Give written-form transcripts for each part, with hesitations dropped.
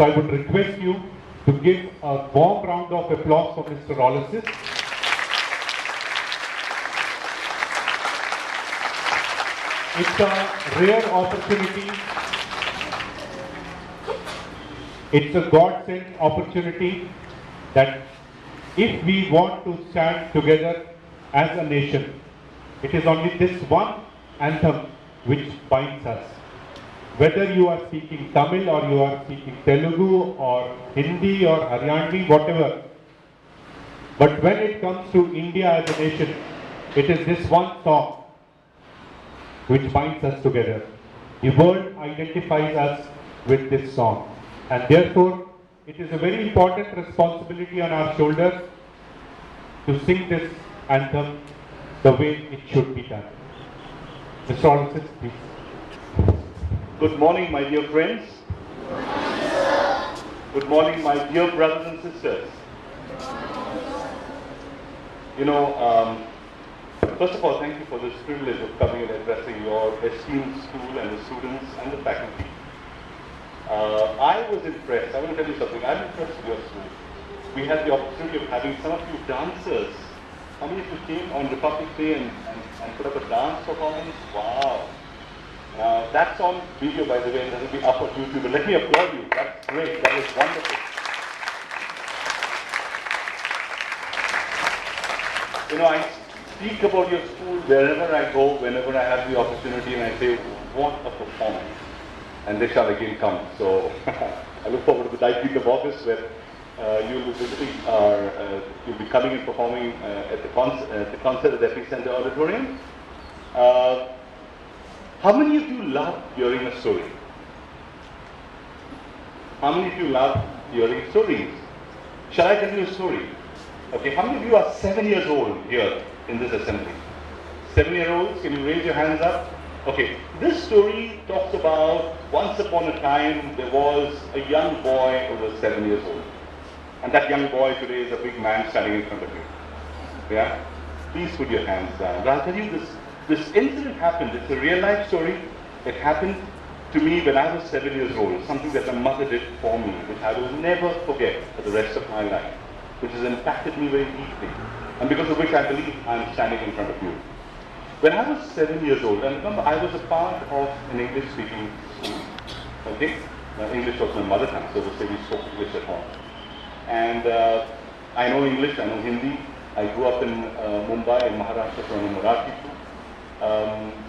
So I would request you to give a warm round of applause for Mr. Aloysius. It's a rare opportunity. It's a God-sent opportunity that if we want to stand together as a nation, it is only this one anthem which binds us. Whether you are speaking Tamil or you are speaking Telugu or Hindi or Haryanvi, whatever. But when it comes to India as a nation, it is this one song which binds us together. The world identifies us with this song. And therefore, it is a very important responsibility on our shoulders to sing this anthem the way it should be done. Mr. Aloysius, please. Good morning, my dear friends. Good morning, my dear brothers and sisters. You know, first of all, thank you for this privilege of coming and addressing your esteemed school and the students and the faculty. I was impressed. I want to tell you something. I'm impressed with your school. We had the opportunity of having some of you dancers. How many of you came on Republic Day and put up a dance performance? Wow. That's on video, by the way, and that will be up on YouTube. But let me applaud you. That's great. That is wonderful. You know, I speak about your school wherever I go, whenever I have the opportunity, and I say, what a performance. And they shall again come. So I look forward to the 19th of August where you'll be visiting you'll be coming and performing at the concert at the Epicenter Auditorium. How many of you love hearing a story? How many of you love hearing stories? Shall I tell you a story? Okay, how many of you are 7 years old here in this assembly? 7-year-olds, can you raise your hands up? Okay, this story talks about once upon a time there was a young boy who was 7 years old. And that young boy today is a big man standing in front of you. Yeah? Please put your hands down. And I'll tell you this incident happened. It's a real life story. It happened to me when I was 7 years old. Something that my mother did for me, which I will never forget for the rest of my life. Which has impacted me very deeply. And because of which I believe I'm standing in front of you. When I was 7 years old, and remember I was a part of an English-speaking school, okay? English was my mother tongue, so we spoke English at home. And I know English, I know Hindi. I grew up in Mumbai, in Maharashtra, so I know Marathi too.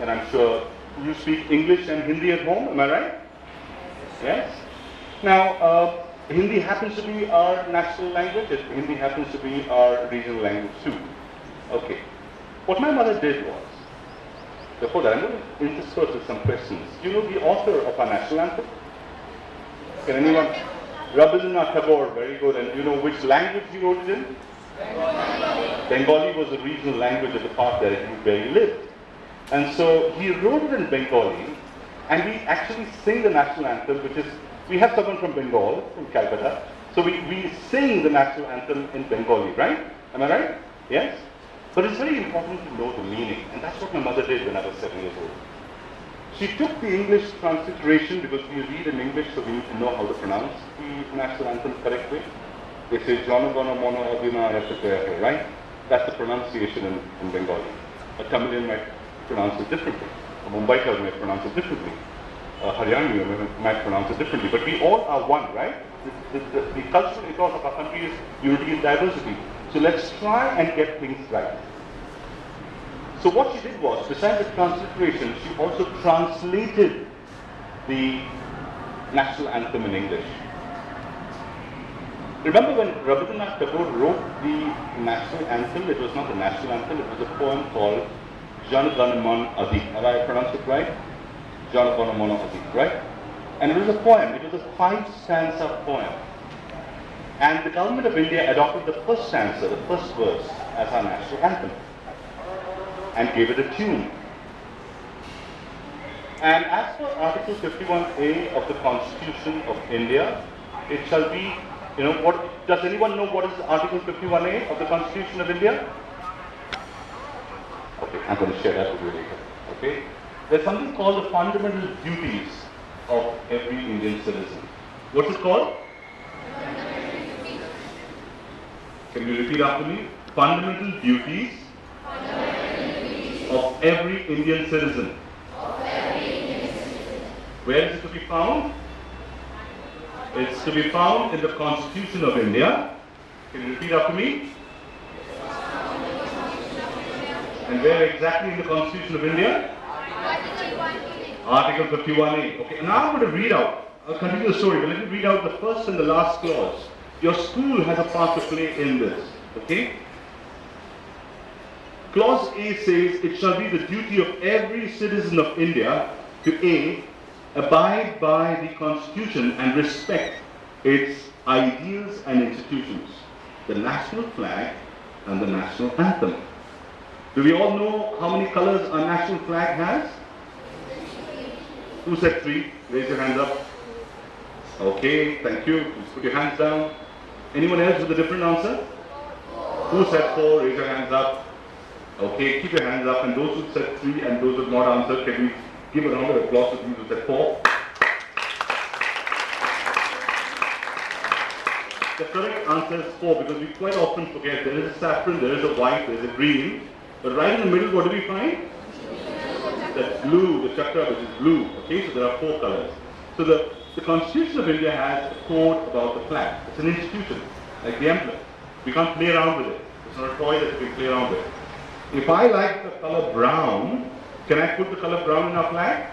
And I'm sure you speak English and Hindi at home, am I right? Yes? Now, Hindi happens to be our national language, Hindi happens to be our regional language too. Okay. What my mother did was, before that, I'm going to intersperse with some questions. Do you know the author of our national anthem? Can anyone? Rabindranath Tagore, very good. And do you know which language he wrote it in? Bengali. Bengali was the regional language of the part where he lived. And so he wrote it in Bengali, and we actually sing the national anthem, which is, we have someone from Bengal, from Calcutta, so we sing the national anthem in Bengali, right? Am I right? Yes? But it's very important to know the meaning, and that's what my mother did when I was 7 years old. She took the English transliteration, because we read in English, so we need to know how to pronounce the national anthem correctly. They say, Jana Gana Mana, right? That's the pronunciation in Bengali. A Tamilian might pronounce it differently. A Mumbaiker might pronounce it differently. A Haryana might pronounce it differently. But we all are one, right? The cultural ethos of our country is unity in diversity. So let's try and get things right. So what she did was, besides the transliteration, she also translated the national anthem in English. Remember when Rabindranath Tagore wrote the national anthem, it was not the national anthem, it was a poem called Jana Gana Mana. Have I pronounced it right? Jana Gana Mana, right? And it was a poem, it was a 5-stanza poem. And the government of India adopted the first stanza, the first verse, as our national anthem, and gave it a tune. And as per Article 51A of the Constitution of India, it shall be, you know, what, does anyone know what is Article 51A of the Constitution of India? Okay, I'm going to share that with you later. Okay? There's something called the fundamental duties of every Indian citizen. What's it called? Can you repeat after me? Fundamental duties of every Indian citizen. Where is it to be found? It's to be found in the Constitution of India. Can you repeat after me? And where exactly in the Constitution of India? Article 51A. Okay, and now I'm going to read out. I'll continue the story, but let me read out the first and the last clause. Your school has a part to play in this. Okay? Clause A says, it shall be the duty of every citizen of India to A, abide by the Constitution and respect its ideals and institutions, the national flag and the national anthem. Do we all know how many colors our national flag has? Who said 3? Raise your hands up. Okay, thank you. Please put your hands down. Anyone else with a different answer? Who said 4? Raise your hands up. Okay, keep your hands up. And those who said 3 and those who have not answered, can we give a round of applause to those who said 4? The correct answer is 4 because we quite often forget there is a saffron, there is a white, there is a green. But right in the middle, what do we find? That's blue, the chakra which is blue. Okay, so there are 4 colors. So the Constitution of India has a code about the flag. It's an institution, like the emblem. We can't play around with it. It's not a toy that we can play around with. If I like the color brown, can I put the color brown in our flag?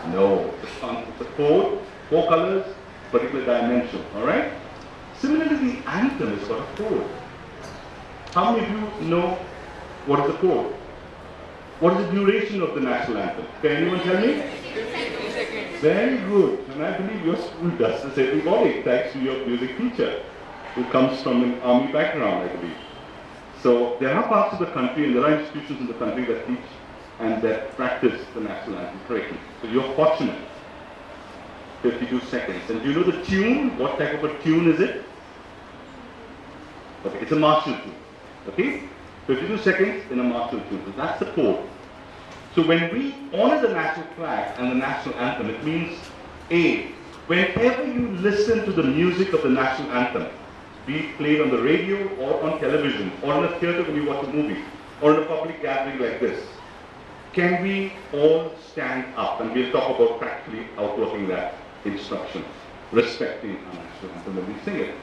No. It's a code, 4 colors, particular dimension. Alright? Similarly, the anthem has got a code. How many of you know what is the code? What is the duration of the national anthem? Can anyone tell me? 60 seconds. Very good. And I believe your school does this every morning, thanks to your music teacher, who comes from an army background, I believe. So there are parts of the country and there are institutions in the country that teach and that practice the national anthem correctly. So you're fortunate. 52 seconds. And do you know the tune? What type of a tune is it? Okay, it's a martial tune. Okay? 52 seconds in a martial tune. So that's the code. So when we honor the national flag and the national anthem, it means A, whenever you listen to the music of the national anthem, be it played on the radio or on television or in a theatre when you watch a movie or in a public gathering like this, can we all stand up? And we'll talk about practically outworking that instruction, respecting our national anthem when we sing it.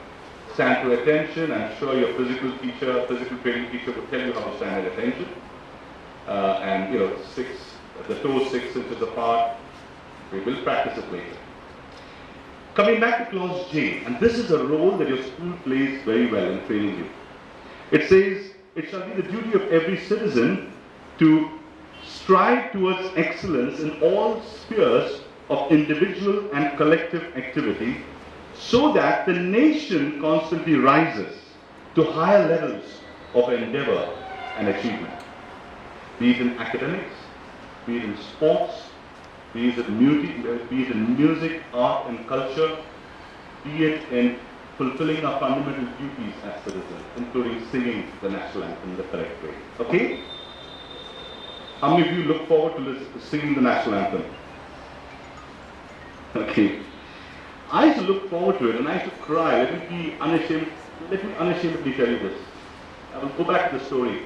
Stand to attention. I'm sure your physical teacher, physical training teacher will tell you how to stand at attention. And you know, the toes 6 inches apart. We will practice it later. Coming back to clause J, and this is a role that your school plays very well in training you. It says, it shall be the duty of every citizen to strive towards excellence in all spheres of individual and collective activity, so that the nation constantly rises to higher levels of endeavor and achievement. Be it in academics, be it in sports, be it in music, art and culture, be it in fulfilling our fundamental duties as citizens, including singing the national anthem in the correct way. Okay? How many of you look forward to singing the national anthem? Okay. I used to look forward to it and I used to cry. Let me unashamedly tell you this. I will go back to the story.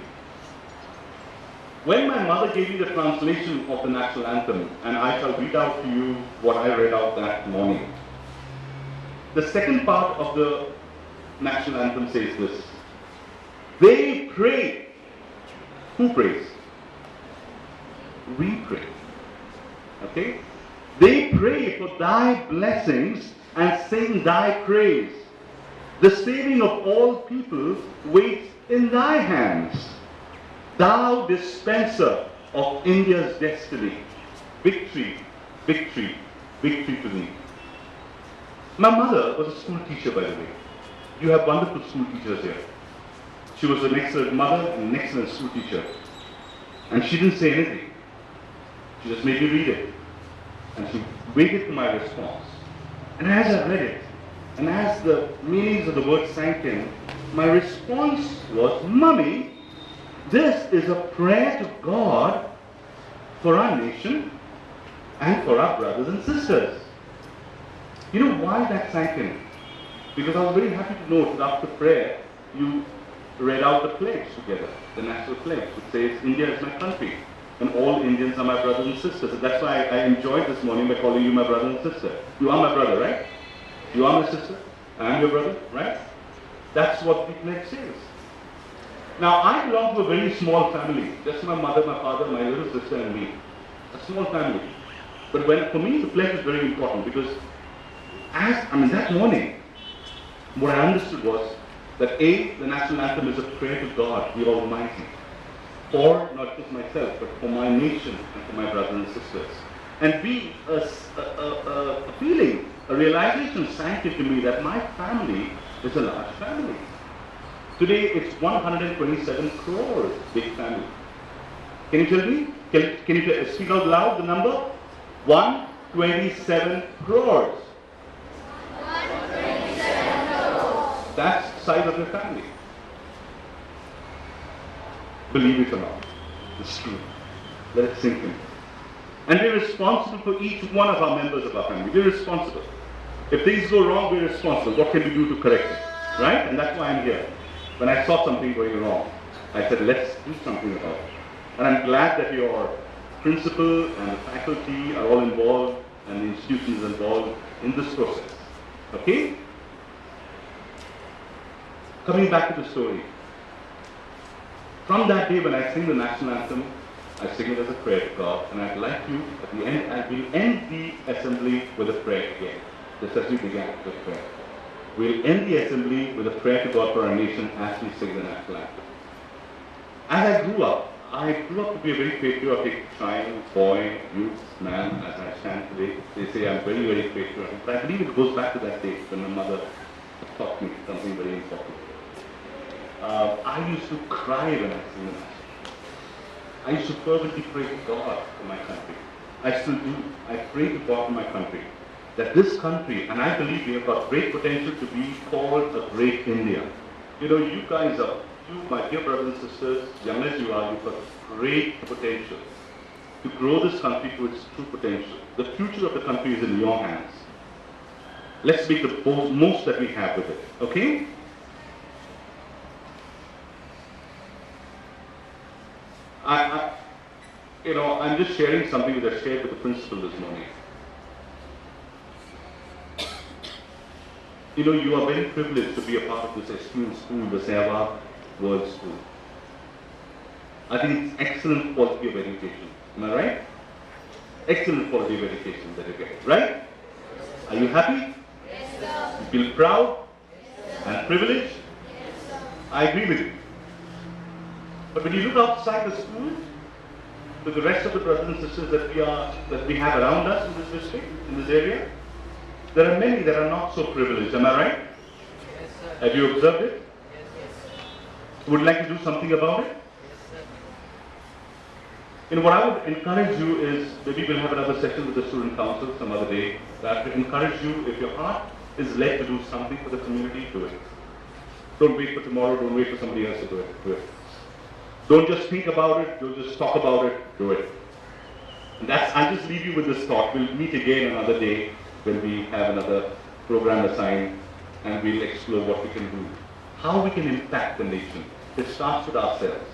When my mother gave me the translation of the national anthem, and I shall read out to you what I read out that morning. The second part of the national anthem says this. They pray. Who prays? We pray. Okay? They pray for thy blessings and sing thy praise. The saving of all people waits in thy hands. Thou dispenser of India's destiny. Victory, victory, victory to thee. My mother was a school teacher, by the way. You have wonderful school teachers here. She was an excellent mother and an excellent school teacher. And she didn't say anything. She just made me read it. And she waited for my response. And as I read it, and as the meanings of the words sank in, my response was, Mummy, this is a prayer to God for our nation and for our brothers and sisters. You know why that sank in? Because I was very happy to know that after prayer, you read out the pledge together, the national pledge, which says, India is my country, and all Indians are my brothers and sisters. And that's why I enjoyed this morning by calling you my brother and sister. You are my brother, right? You are my sister. I am your brother, right? That's what the pledge says. Now, I belong to a very small family. Just my mother, my father, my little sister, and me. A small family. But for me, the pledge is very important because that morning, what I understood was that A, the national anthem is a prayer to God, the Almighty, for not just myself, but for my nation and for my brothers and sisters. And B, a feeling, a realization sank into me that my family is a large family. Today, it's 127 crores, big family. Can you tell me? Can you speak out loud the number? 127 crores. 127 crores. That's the size of your family. Believe it or not, it's true. Let it sink in. And we're responsible for each one of our members of our family. We're responsible. If things go wrong, we're responsible. What can we do to correct it? Right? And that's why I'm here. When I saw something going wrong, I said, let's do something about it. And I'm glad that your principal and the faculty are all involved and the institution is involved in this process. Okay? Coming back to the story. From that day when I sing the national anthem, I sing it as a prayer to God, and I'd like you, at the end, I will end the assembly with a prayer again, just as we began with prayer. We'll end the assembly with a prayer to God for our nation as we sing the national anthem. As I grew up to be a very patriotic child, boy, youth, man, as I stand today. They say I'm very, very patriotic, but I believe it goes back to that day when my mother taught me something very important. I used to cry when I sing the national anthem. I used to fervently pray to God for my country. I still do. I pray to God for my country. That this country, and I believe we have got great potential to be called a great India. You know, you guys are, you, my dear brothers and sisters, young as you are, you've got great potential to grow this country to its true potential. The future of the country is in your hands. Let's make the most that we have with it. Okay? I'm just sharing something that I shared with the principal this morning. You know, you are very privileged to be a part of this esteemed school, the Sehwag World School. I think it's excellent quality of education. Am I right? Excellent quality of education that you get, right? Are you happy? Yes, sir. You feel proud? Yes, sir. And privileged? Yes, sir. I agree with you. But when you look outside the school, to the rest of the brothers and sisters that we have around us in this district, in this area, there are many that are not so privileged. Am I right? Yes, sir. Have you observed it? Yes, sir. Would like to do something about it? Yes, sir. You know, what I would encourage you is, maybe we'll have another session with the student council some other day, that I would encourage you, if your heart is led to do something for the community, do it. Don't wait for tomorrow, don't wait for somebody else to do it. Do it. Don't just think about it, don't just talk about it, do it. And I'll just leave you with this thought. We'll meet again another day when we have another program assigned and we'll explore what we can do. How we can impact the nation. It starts with ourselves.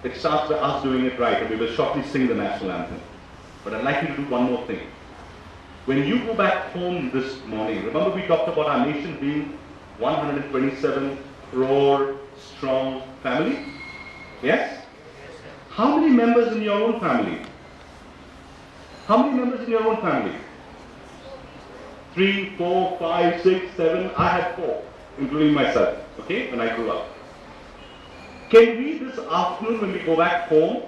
It starts with us doing it right, and we will shortly sing the national anthem. But I'd like you to do one more thing. When you go back home this morning, remember we talked about our nation being 127 crore strong family? Yes? How many members in your own family? How many members in your own family? 3, 4, 5, 6, 7. I had 4, including myself, okay, when I grew up. Can we this afternoon when we go back home,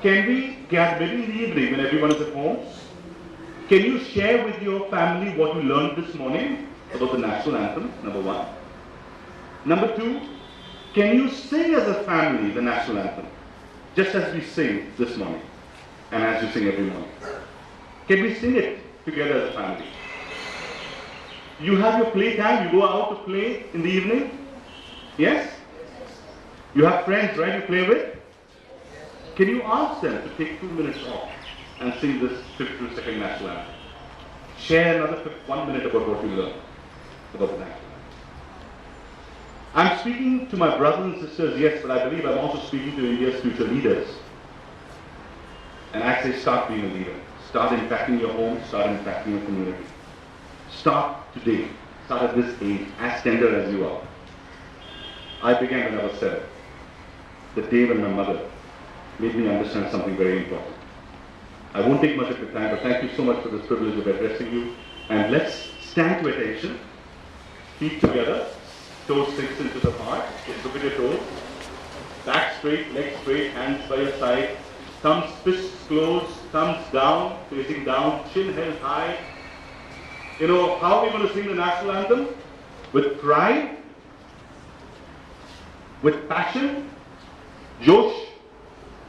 can we get maybe in the evening when everyone is at home, can you share with your family what you learned this morning about the national anthem, number 1? Number 2, can you sing as a family the national anthem, just as we sing this morning, and as you sing every morning? Can we sing it together as a family? You have your playtime, you go out to play in the evening? Yes? You have friends, right, you play with? Can you ask them to take 2 minutes off and sing this 52nd national anthem? Share another 1 minute about what you learned about the national anthem. I'm speaking to my brothers and sisters, yes, but I believe I'm also speaking to India's future leaders. And I say start being a leader. Start impacting your home, start impacting your community. Start today. Start at this age, as tender as you are. I began when I was 7. The day when my mother made me understand something very important. I won't take much of your time, but thank you so much for this privilege of addressing you. And let's stand to attention. Feet together, toes 6 inches apart. Just look at your toes. Back straight, legs straight, hands by your side. Thumbs, fists closed, thumbs down, facing down, chin held high. You know, how are we going to sing the national anthem? With pride, with passion, Josh,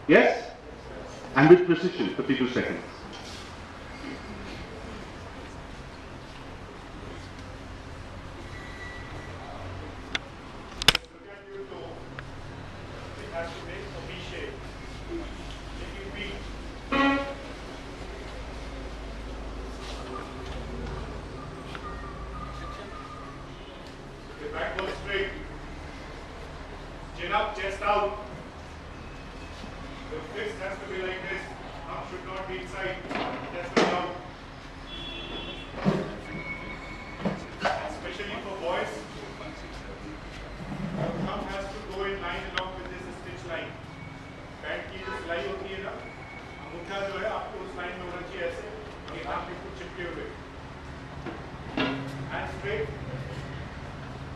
yes, and with precision, 52 seconds. Look at your toe. It has to make a V shape. Making V. Okay, back goes straight. Chin up, chest out. The fist has to be like this. Thumb should not be inside. Chest goes out. Especially for boys, your thumb has to go in line along with this stitch line. Pant की जो सिलाई होती है ना, अंगूठा जो है आपको उस लाइन में होना चाहिए ऐसे, और ये हाथ बिल्कुल चिपके हुए. Hands straight.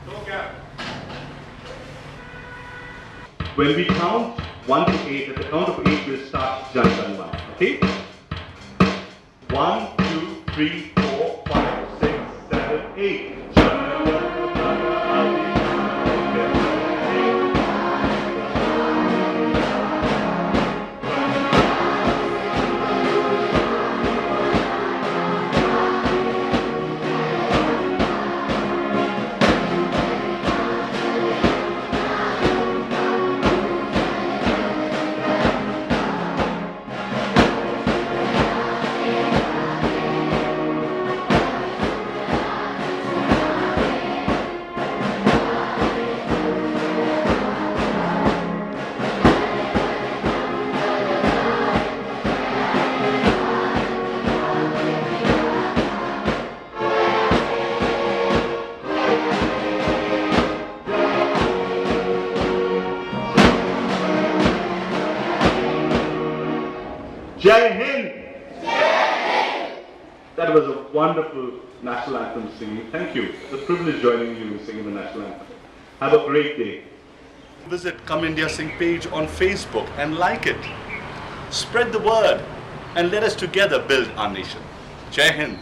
No gap. When we count 1 to 8, at the count of 8, we'll start Jana Gana Mana. Okay? 1, 2, 3, 4, 5, 6, 7, 8. Jana Gana Mana. Jai Hind! That was a wonderful national anthem singing. Thank you. It's a privilege joining you in singing the national anthem. Have a great day. Visit Come India Sing page on Facebook and like it. Spread the word and let us together build our nation. Jai Hind!